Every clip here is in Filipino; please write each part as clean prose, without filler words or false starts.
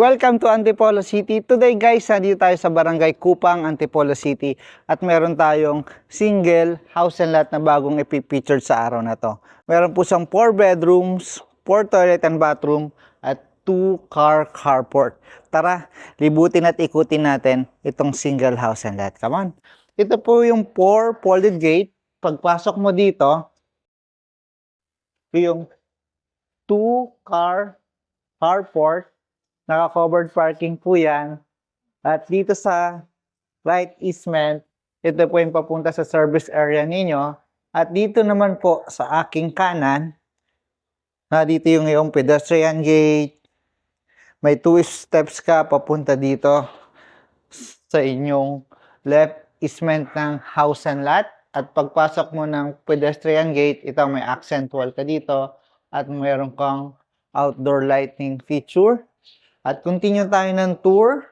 Welcome to Antipolo City. Today guys, nandito tayo sa Barangay Kupang, Antipolo City. At meron tayong single house and lot na bagong ipipictured sa araw na to. Meron po siyang 4 bedrooms, 4 toilet and bathroom, at 2-car carport. Tara, libutin at ikutin natin itong single house and lot. Come on. Ito po yung 4 folded gate. Pagpasok mo dito, yung 2-car carport. Naka-covered parking po yan. At dito sa right easement, ito po yung papunta sa service area ninyo. At dito naman po sa aking kanan, dito yung iyong pedestrian gate. May 2 steps ka papunta dito sa inyong left easement ng house and lot. At pagpasok mo ng pedestrian gate, ito may accent wall ka dito. At mayroon kang outdoor lighting feature. At continue tayo ng tour.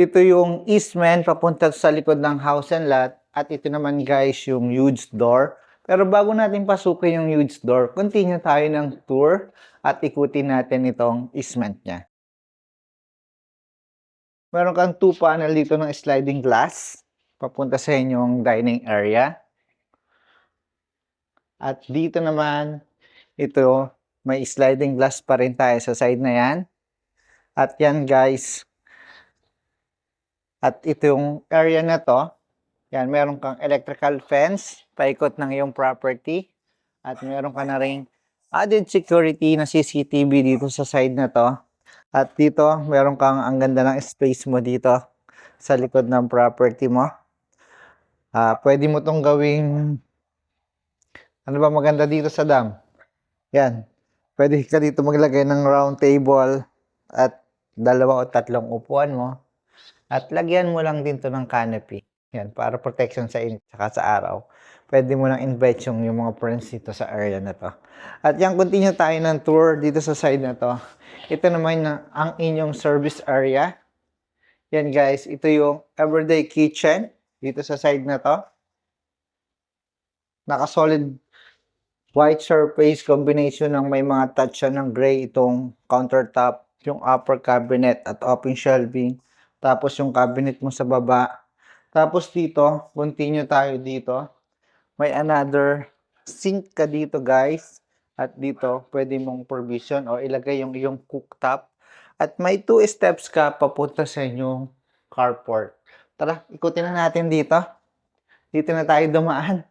Ito yung easement papunta sa likod ng house and lot. At ito naman guys yung huge door. Pero bago natin pasukin yung huge door, continue tayo ng tour at ikutin natin itong easement niya. Meron kang 2 panel dito ng sliding glass papunta sa inyong dining area. At dito naman, ito may sliding glass pa rin tayo sa side na yan. At yan guys, at ito yung area na to, yan, meron kang electrical fence, paikot ng iyong property. At meron ka na rin added security na CCTV dito sa side na to. At dito, meron kang ang ganda ng space mo dito sa likod ng property mo. Pwede mo tong gawing, ano ba maganda dito sa dam? Yan, pwede ka dito maglagay ng round table at 2 o 3 upuan mo. At lagyan mo lang din to ng canopy. Yan, para protection sa init saka sa araw. Pwede mo lang invite yung mga friends dito sa area na to. At yan, continue tayo ng tour dito sa side na to. Ito naman ang inyong service area. Yan guys, ito yung everyday kitchen dito sa side na to. Naka-solid white surface combination ng may mga touch ng gray itong countertop, yung upper cabinet at open shelving. Tapos yung cabinet mo sa baba. Tapos dito, continue tayo dito. May another sink ka dito guys. At dito, pwede mong provision o ilagay yung iyong cooktop. At may 2 steps ka papunta sa inyong carport. Tara, ikutin na natin dito. Dito na tayo dumaan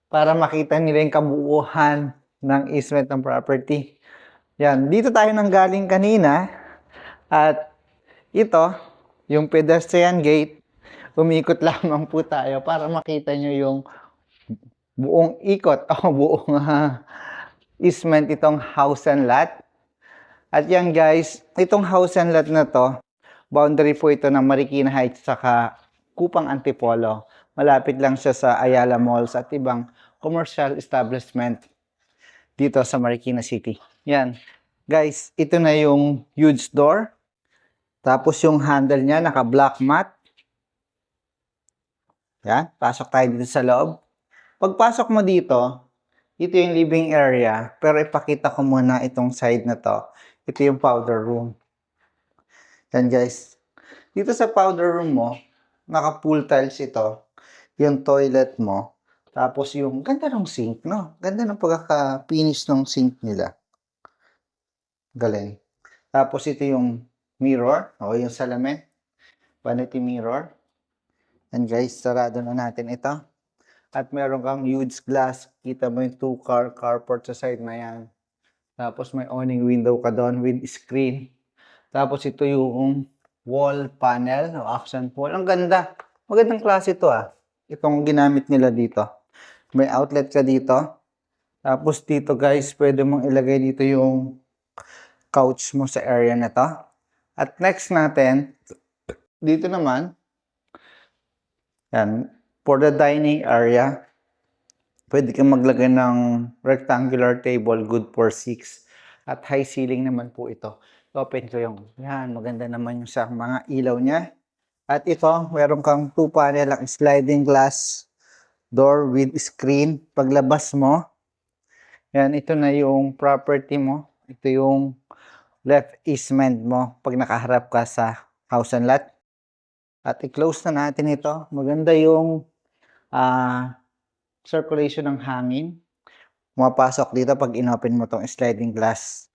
para makita nila yung kabuuhan ng easement ng property. Yan, dito tayo nanggaling kanina. At ito, yung pedestrian gate, umikot lamang po tayo para makita nyo yung buong ikot o buong easement itong house and lot. At yan guys, itong house and lot na to, boundary po ito ng Marikina Heights saka Kupang Antipolo. Malapit lang siya sa Ayala Malls at ibang commercial establishment dito sa Marikina City. Yan. Guys, ito na yung huge door. Tapos yung handle niya, naka-black mat. Yan, pasok tayo dito sa loob. Pagpasok mo dito, ito yung living area. Pero ipakita ko muna itong side na to. Ito yung powder room. Yan guys. Dito sa powder room mo, naka-pool tiles ito. Yung toilet mo. Tapos yung ganda ng sink, no? Ganda ng pagkaka-finish ng sink nila. Galing. Tapos ito yung mirror, o yung salamin, vanity mirror. And guys, sarado na natin ito. At meron kang huge glass. Kita mo yung 2-car carport sa side na yan. Tapos may awning window ka doon with screen. Tapos ito yung wall panel o accent wall. Ang ganda. Magandang klase ito Itong ginamit nila dito. May outlet ka dito. Tapos dito guys, pwede mong ilagay dito yung couch mo sa area na to. At next natin, dito naman, yan, for the dining area, pwede kang maglagay ng rectangular table, good for 6. At high ceiling naman po ito. Open ko yung, yan, maganda naman yung sa mga ilaw niya. At ito, meron kang 2 panel ang sliding glass door with screen. Paglabas mo, yan, ito na yung property mo. Ito yung left easement mo pag nakaharap ka sa house and lot. At i-close na natin ito. Maganda yung circulation ng hangin. Pumapasok dito pag inopen mo tong sliding glass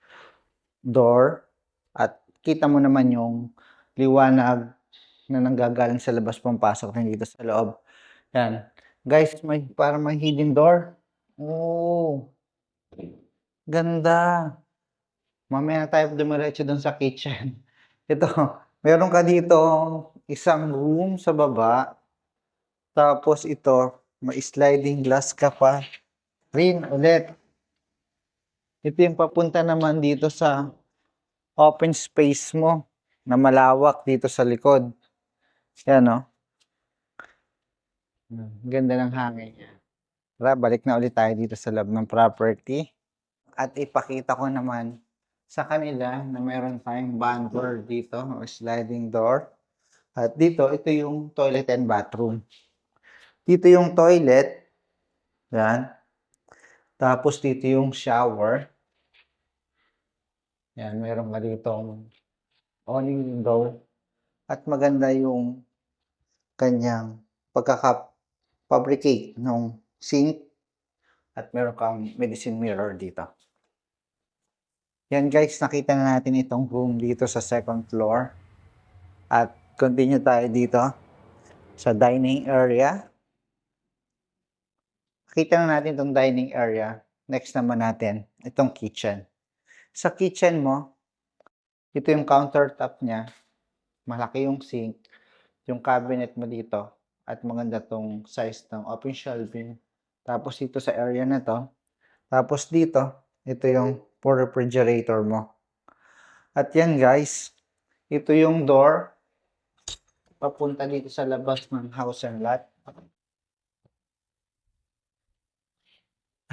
door. At kita mo naman yung liwanag na nanggagaling sa labas pumapasok rin dito sa loob. Yan. Guys, parang may hidden door. Oh, ganda. Mamaya na tayo dumiretso dun sa kitchen. Ito, meron ka dito isang room sa baba. Tapos ito, may sliding glass ka pa rin ulit. Ito yung papunta naman dito sa open space mo na malawak dito sa likod. Yan, no? Ganda ng hangin. Tara, balik na ulit tayo dito sa loob ng property. At ipakita ko naman sa kanila na meron tayong van door dito o sliding door. At dito, ito yung toilet and bathroom. Dito yung toilet. Yan. Tapos dito yung shower. Yan, meron ka dito awning window. At maganda yung kanyang pagkaka-fabricate ng sink. At meron kang medicine mirror dito. Yan guys, nakita na natin itong room dito sa second floor. At continue tayo dito sa dining area. Nakita na natin itong dining area. Next naman natin, itong kitchen. Sa kitchen mo, ito yung countertop niya. Malaki yung sink. Yung cabinet mo dito. At maganda tong size ng open shelving. Tapos dito sa area na to. Tapos dito, ito yung for refrigerator mo. At yan guys, ito yung door papunta dito sa labas ng house and lot.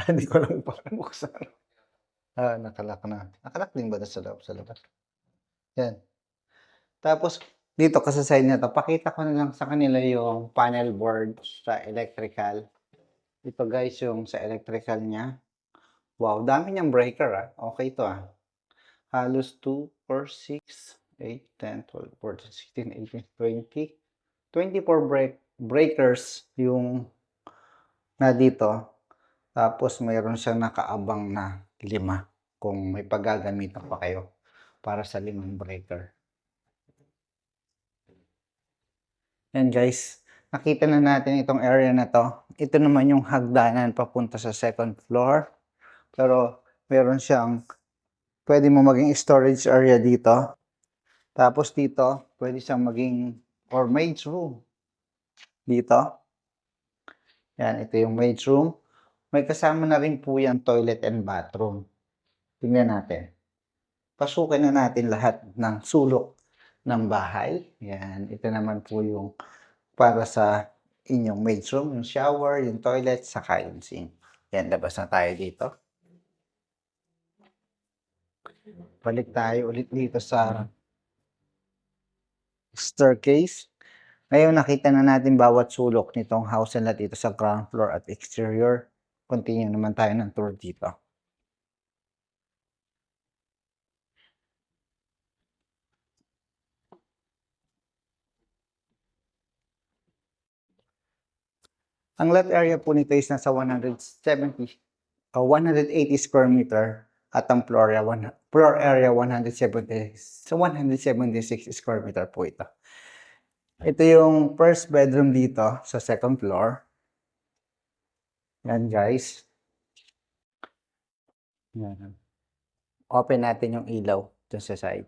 Hindi ko lang paano buksan. Nakalak na. Nakalak din ba sa loob, sa labas? Yan. Tapos, dito ka sa side na to, pakita ko na lang sa kanila yung panel board sa electrical. Ito guys, yung sa electrical niya. Wow, dami niyang breaker Okay to Halos 2, 4, 6, 8, 10, 12, 14, 16, 18, 20. 24 breakers yung na dito. Tapos mayroon siyang nakaabang na 5 kung may paggagamitan pa kayo para sa 5 breaker. Yan guys, nakita na natin itong area na to. Ito naman yung hagdanan papunta sa second floor. Pero meron siyang pwede mo maging storage area dito. Tapos dito, pwede siyang maging or maid's room. Dito. Yan, ito yung maid's room. May kasama na rin po yung toilet and bathroom. Tingnan natin. Pasukin na natin lahat ng sulok ng bahay. Yan, ito naman po yung para sa inyong maid's room, yung shower, yung toilet, saka yung sink. Yan, labas na tayo dito. Balik tayo ulit dito sa staircase. Ngayon, nakita na natin bawat sulok nitong house and lot dito sa ground floor at exterior. Continue naman tayo ng tour dito. Ang lot area po nito is nasa 180 square meter at ang floor area 176 square meter po ito. Ito yung first bedroom dito sa second floor. Yan guys. Yan. Open natin yung ilaw dun sa side.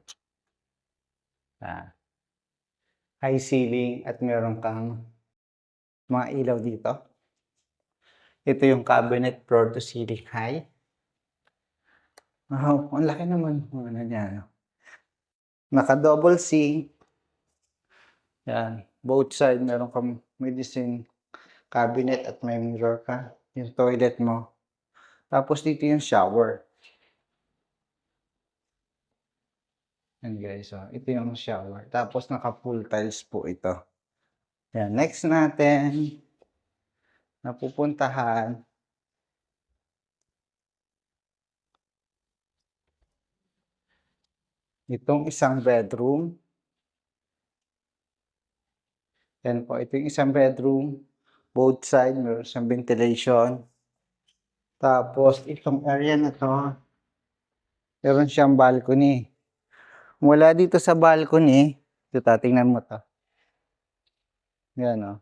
High ceiling at meron kang mga ilaw dito. Ito yung cabinet floor to ceiling high. Wow, ang laki naman. Ano niya, naka-double sink. Yan. Both side meron kang medicine cabinet at may mirror ka. Yung toilet mo. Tapos dito yung shower. Yan guys. Ito yung shower. Tapos naka-full tiles po ito. Yan. Next natin. Napupuntahan. Itong isang bedroom. Yan po, ito yung isang bedroom. Both side, meron siyang ventilation. Tapos, itong area na to, meron siyang balcony. Mula dito sa balcony, ito tingnan mo to. Yan o.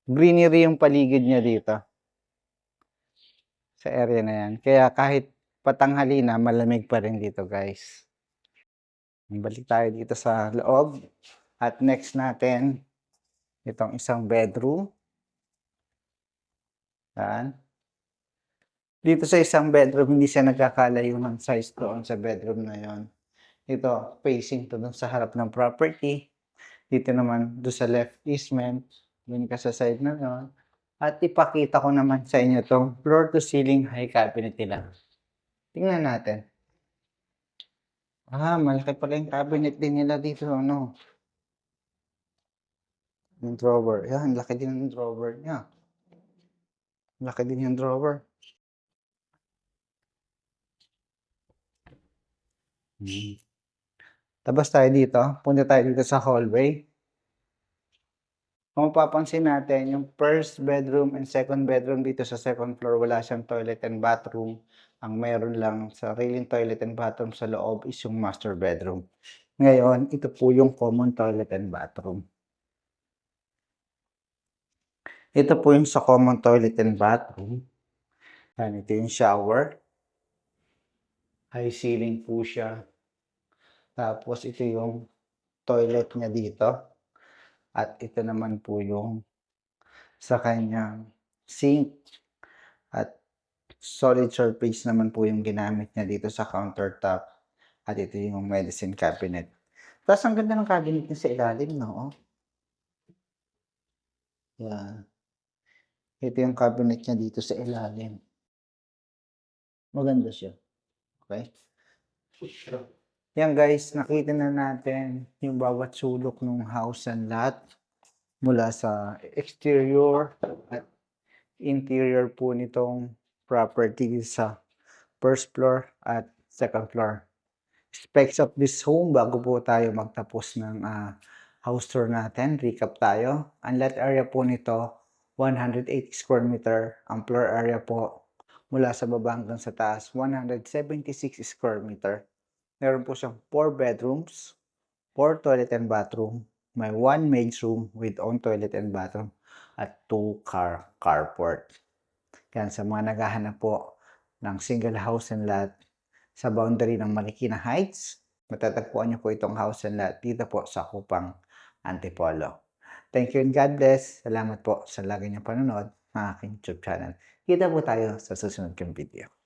Greenery yung paligid niya dito. Sa area na yan. Kaya kahit patanghali na, malamig pa rin dito guys. Balik tayo dito sa loob. At next natin, itong isang bedroom. Yan. Dito sa isang bedroom, hindi siya nagkakalayo ng size doon sa bedroom na yon. Ito, facing to dun sa harap ng property. Dito naman, doon sa left easement. Dun ka sa side na yon. At ipakita ko naman sa inyo itong floor to ceiling high cabinet nila. Tingnan natin. Malaki pala yung cabinet din nila dito, ano. Yung drawer. Yan, laki din yung drawer niya. Laki din yung drawer. Tapos tayo dito. Punta tayo dito sa hallway. Kung mapapansin natin, yung first bedroom and second bedroom dito sa second floor, wala siyang toilet and bathroom. Ang meron lang sariling toilet and bathroom sa loob is yung master bedroom. Ngayon, ito po yung common toilet and bathroom. Ito po yung sa common toilet and bathroom. Yan, ito yung shower. High ceiling po siya. Tapos ito yung toilet niya dito. At ito naman po yung sa kanyang sink. At solid surface naman po yung ginamit niya dito sa countertop. At ito yung medicine cabinet. Tapos ang ganda ng cabinet niya sa ilalim, no? Yan. Ito yung cabinet niya dito sa ilalim. Maganda siya. Okay? Yan guys, nakita na natin yung bawat sulok ng house and lot mula sa exterior at interior po nitong property sa first floor at second floor. Specs of this home bago po tayo magtapos ng house tour natin. Recap tayo. Ang lot area po nito, 180 square meter. Ang floor area po mula sa baba hanggang sa taas, 176 square meter. Meron po siyang 4 bedrooms, 4 toilet and bathroom, may 1 maid's room with own toilet and bathroom, at 2 carport. Yan, sa mga naghahanap po ng single house and lot sa boundary ng Marikina Heights, matatagpuan niyo po itong house and lot dito po sa Kupang, Antipolo. Thank you and God bless. Salamat po sa lagi niyong panonood ng aking YouTube channel. Kita po tayo sa susunod kong video.